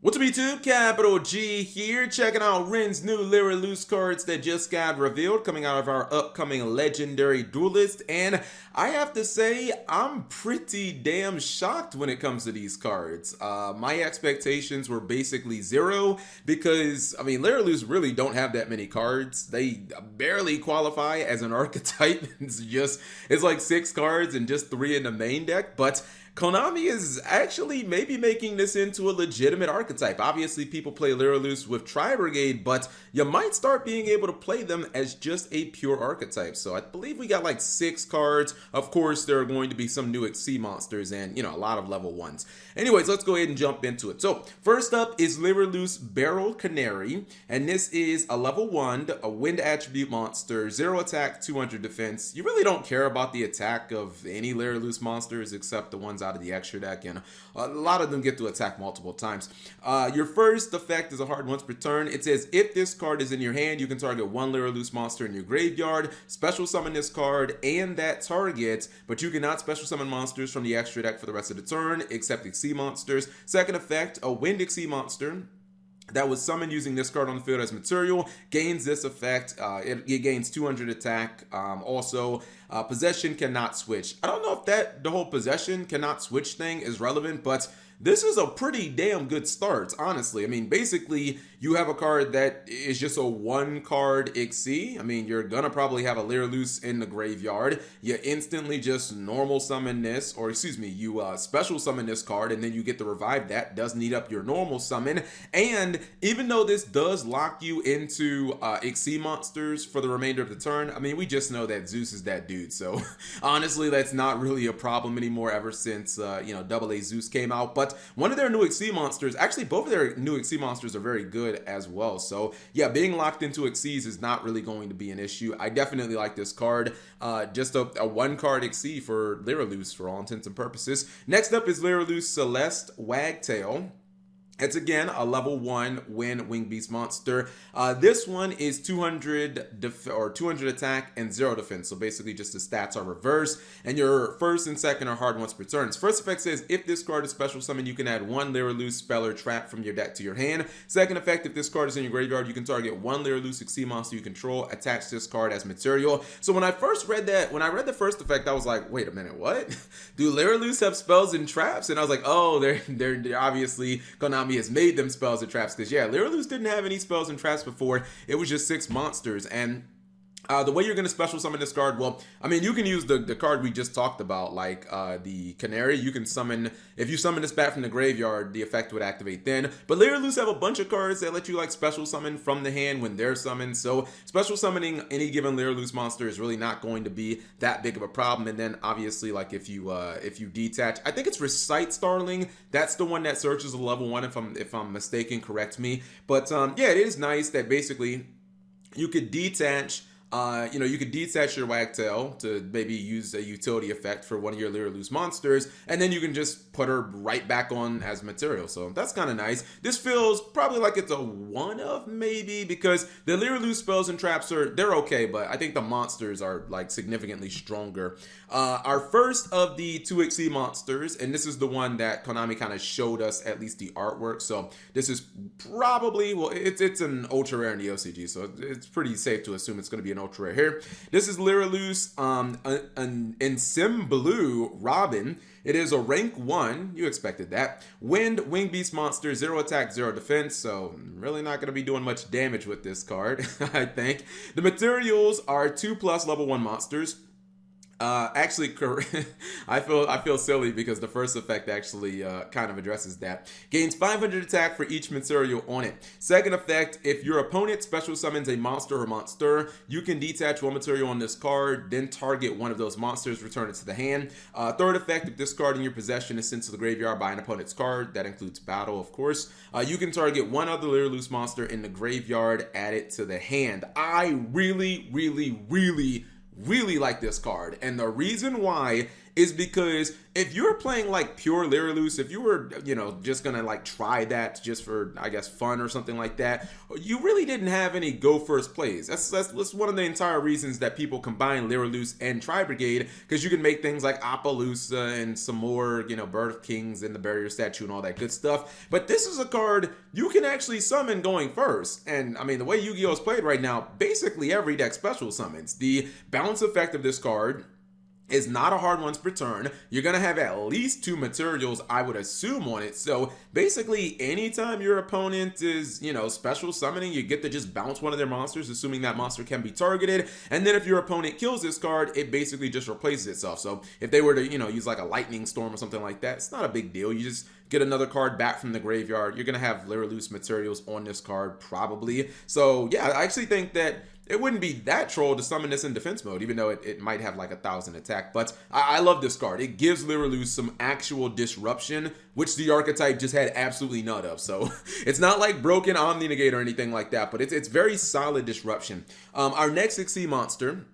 What's up YouTube, Capital G here, checking out Ren's new Lira Loose cards that just got revealed coming out of our upcoming Legendary Duelist, and I have to say, I'm pretty damn shocked when it comes to these cards. My expectations were basically zero because, Lira Loose really don't have that many cards. They barely qualify as an archetype. It's like 6 cards and just 3 in the main deck, but Konami is actually maybe making this into a legitimate archetype. Obviously, people play Lyrilusc with Tri-Brigade, but you might start being able to play them as just a pure archetype. So I believe we got like 6 cards. Of course, there are going to be some new XC monsters and, a lot of level 1s. Anyways, let's go ahead and jump into it. So first up is Lyrilusc Barrel Canary, and this is a level 1, a wind attribute monster, 0 attack, 200 defense. You really don't care about the attack of any Lyrilusc monsters except the ones out of the extra deck, and a lot of them get to attack multiple times. Your first effect is a hard once per turn. It says if this card is in your hand, you can target 1 Lyrilusc monster in your graveyard, special summon this card and that target, but you cannot special summon monsters from the extra deck for the rest of the turn except XC monsters. Second effect, a wind XC monster that was summoned using this card on the field as material gains this effect. It gains 200 attack. Possession cannot switch. I don't know if the whole possession cannot switch thing is relevant, but this is a pretty damn good start, honestly. Basically, you have a card that is just a 1-card XC. You're gonna probably have a Lyrilusc in the graveyard. You instantly just normal summon this, or excuse me, you special summon this card, and then you get to revive that. Doesn't eat up your normal summon. And even though this does lock you into XC monsters for the remainder of the turn, we just know that Zeus is that dude. So honestly, that's not really a problem anymore ever since AA Zeus came out. But one of their new XC monsters, actually both of their new XC monsters are very good as well. So yeah, being locked into XCs is not really going to be an issue. I definitely like this card. Just a 1-card XC for Lyrilusc for all intents and purposes. Next up is Lyrilusc Celeste Wagtail. It's again a level 1 wing beast monster. This one is 200 attack and 0 defense. So basically just the stats are reversed, and your first and second are hard once per turn. First effect says if this card is special summon, you can add 1 Lyrilusc spell or trap from your deck to your hand. Second effect, if this card is in your graveyard, you can target 1 Lyrilusc XC monster you control, attach this card as material. So when I read the first effect, I was like, wait a minute, what? Do Lyrilusc have spells and traps? And I was like, oh, they're obviously Konami has made them spells and traps, because yeah, Lyrilusc didn't have any spells and traps before. It was just 6 monsters, and the way you're going to special summon this card, well, you can use the card we just talked about, like the Canary. You can summon, if you summon this back from the graveyard, the effect would activate then. But Lyrilusc have a bunch of cards that let you like special summon from the hand when they're summoned. So special summoning any given Lyrilusc monster is really not going to be that big of a problem. And then obviously, like if you detach, I think it's Recite Starling. That's the one that searches a level 1. If I'm mistaken, correct me. But yeah, it is nice that basically you could detach. You could detach your Wagtail to maybe use a utility effect for one of your Lyrilusc monsters, and then you can just put her right back on as material. So that's kind of nice. This feels probably like it's a one-of maybe, because the Lyrilusc spells and traps they're okay, but I think the monsters are like significantly stronger. Our first of the 2 XC monsters, and this is the one that Konami kind of showed us at least the artwork. So this is probably, well, it's an ultra rare in the OCG, so it's pretty safe to assume it's going to be an ultra rare here. This is Lyrilusc an Sim Blue Robin. It is a rank 1, you expected that. Wing beast monster, 0 attack, 0 defense, so really not going to be doing much damage with this card, I think. The materials are 2+ level 1 monsters. Actually, I feel silly because the first effect actually kind of addresses that. Gains 500 attack for each material on it. Second effect, if your opponent special summons a monster or monster, you can detach 1 material on this card, then target 1 of those monsters, return it to the hand. Third effect, if this card in your possession is sent to the graveyard by an opponent's card, that includes battle, of course, you can target 1 other Lyrilusc monster in the graveyard, add it to the hand. I really like this card, and the reason why is because if you're playing like pure Lira Loose, if you were, just gonna like try that just for, I guess, fun or something like that, you really didn't have any go first plays. That's one of the entire reasons that people combine Lira Loose and Tri Brigade, because you can make things like Appaloosa and some more, Birth Kings and the Barrier Statue and all that good stuff. But this is a card you can actually summon going first. And I mean, the way Yu-Gi-Oh! Is played right now, basically every deck special summons. The balance effect of this card is not a hard once per turn. You're going to have at least 2 materials, I would assume, on it. So basically, anytime your opponent is, special summoning, you get to just bounce one of their monsters, assuming that monster can be targeted. And then if your opponent kills this card, it basically just replaces itself. So if they were to, use like a lightning storm or something like that, it's not a big deal. You just get another card back from the graveyard. You're going to have Lyra Loose materials on this card, probably. So yeah, I actually think that it wouldn't be that troll to summon this in defense mode, even though it might have like 1,000 attack. But I love this card. It gives Lira Loose some actual disruption, which the archetype just had absolutely none of. So it's not like broken Omni Negate or anything like that, but it's very solid disruption. Our next XC monster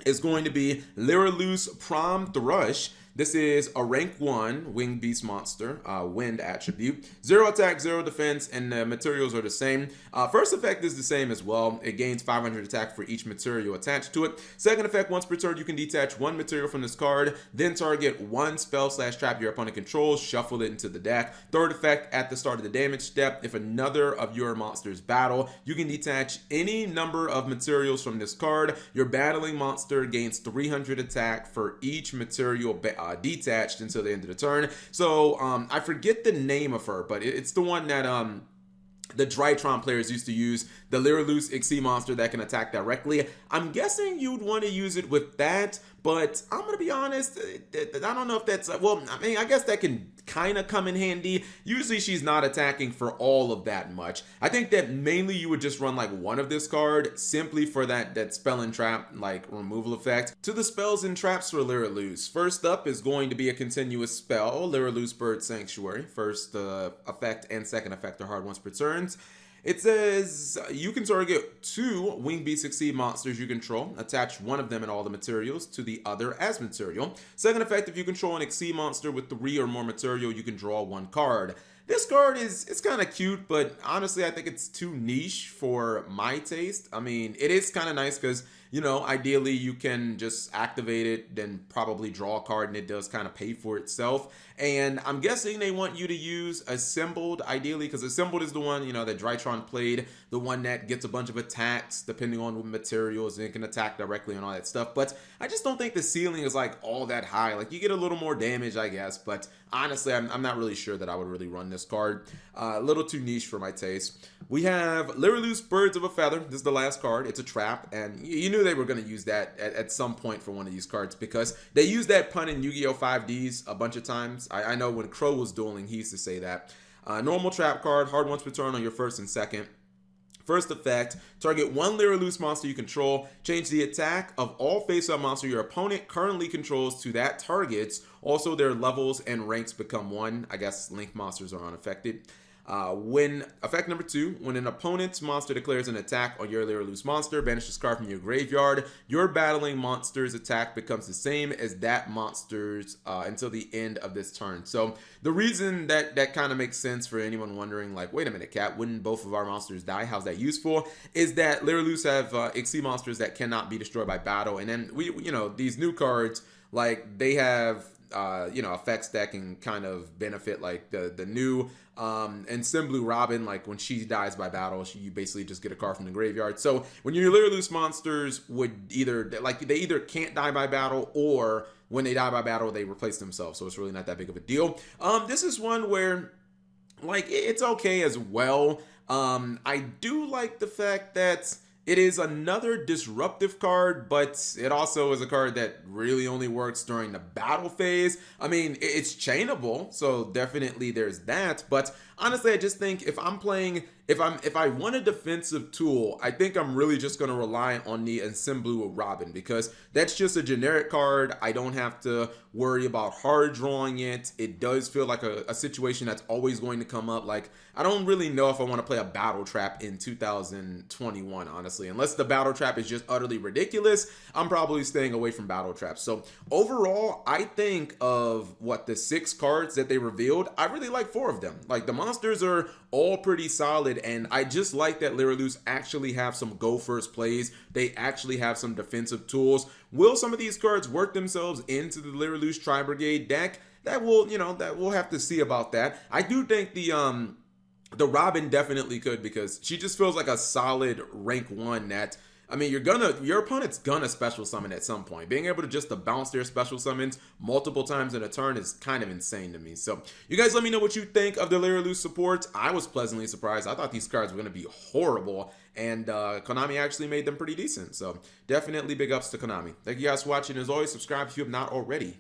is going to be Lira Loose Prom Thrush. This is a rank 1 winged beast monster, wind attribute. 0 attack, 0 defense, and the materials are the same. First effect is the same as well. It gains 500 attack for each material attached to it. Second effect, once per turn, you can detach 1 material from this card, then target 1 spell/trap your opponent controls, shuffle it into the deck. Third effect, at the start of the damage step, if another of your monsters battle, you can detach any number of materials from this card. Your battling monster gains 300 attack for each material detached until the end of the turn. So I forget the name of her, but it's the one that the Drytron players used to use, the Lira Loose XC monster that can attack directly. I'm guessing you'd want to use it with that, but I'm going to be honest, I don't know if that's, well, I mean, I guess that can kind of come in handy. Usually she's not attacking for all of that much. I think that mainly you would just run like one of this card simply for that spell and trap like removal effect. To the spells and traps for Lira Loose. First up is going to be a continuous spell, Lira Loose Bird Sanctuary. First effect and second effect are hard once per turn. It says you can target 2 Winged Beast Succeed monsters you control. Attach one of them and all the materials to the other as material. Second effect, if you control an Exceed monster with 3 or more material, you can draw 1 card. This card it's kind of cute, but honestly, I think it's too niche for my taste. I mean, it is kind of nice because, ideally you can just activate it, then probably draw a card, and it does kind of pay for itself. And I'm guessing they want you to use Assembled, ideally, because Assembled is the one, that Drytron played, the one that gets a bunch of attacks depending on what materials, and it can attack directly and all that stuff. But I just don't think the ceiling is like all that high. Like, you get a little more damage, I guess, but honestly, I'm not really sure that I would really run this card. A little too niche for my taste. We have Lyrilusc Birds of a Feather. This is the last card. It's a trap, and you knew they were going to use that at some point for one of these cards because they used that pun in Yu-Gi-Oh! 5Ds a bunch of times. I know when Crow was dueling, he used to say that. Normal trap card, hard once per turn on your first and second. First effect, target 1 Lira Loose monster you control. Change the attack of all face-up monster your opponent currently controls to that target's. Also, their levels and ranks become 1. I guess link monsters are unaffected. Effect number 2, when an opponent's monster declares an attack on your Lira Loose monster, banish this card from your graveyard. Your battling monster's attack becomes the same as that monster's until the end of this turn. So the reason that kind of makes sense for anyone wondering, like, wait a minute, Cat, wouldn't both of our monsters die? How's that useful? Is that Lira Loose have XC monsters that cannot be destroyed by battle, and then these new cards, like, they have effects that can kind of benefit, like the new and Sim Blue Robin, like when she dies by battle, you basically just get a card from the graveyard. So when your Lira Loose monsters would they either can't die by battle, or when they die by battle, they replace themselves. So it's really not that big of a deal. This is one where, like, it's okay as well. I do like the fact that it is another disruptive card, but it also is a card that really only works during the battle phase. I mean, it's chainable, so definitely there's that, but honestly, I just think if I'm playing, if I want a defensive tool, I think I'm really just going to rely on the Ensemble Robin, because that's just a generic card. I don't have to worry about hard drawing it. It does feel like a situation that's always going to come up. Like, I don't really know if I want to play a battle trap in 2021, honestly. Unless the battle trap is just utterly ridiculous, I'm probably staying away from battle traps. So overall, I think of the 6 cards that they revealed, I really like 4 of them. Like, the monsters are all pretty solid, and I just like that Lyrilusc actually have some go first plays. They actually have some defensive tools. Will some of these cards work themselves into the Lyrilusc Tri-Brigade deck? That will, that we'll have to see about that. I do think the Robin definitely could, because she just feels like a solid rank 1 that, I mean, your opponent's gonna special summon at some point. Being able to just bounce their special summons multiple times in a turn is kind of insane to me. So you guys let me know what you think of the Lyrilusc supports. I was pleasantly surprised. I thought these cards were gonna be horrible, and Konami actually made them pretty decent. So definitely big ups to Konami. Thank you guys for watching. As always, subscribe if you have not already.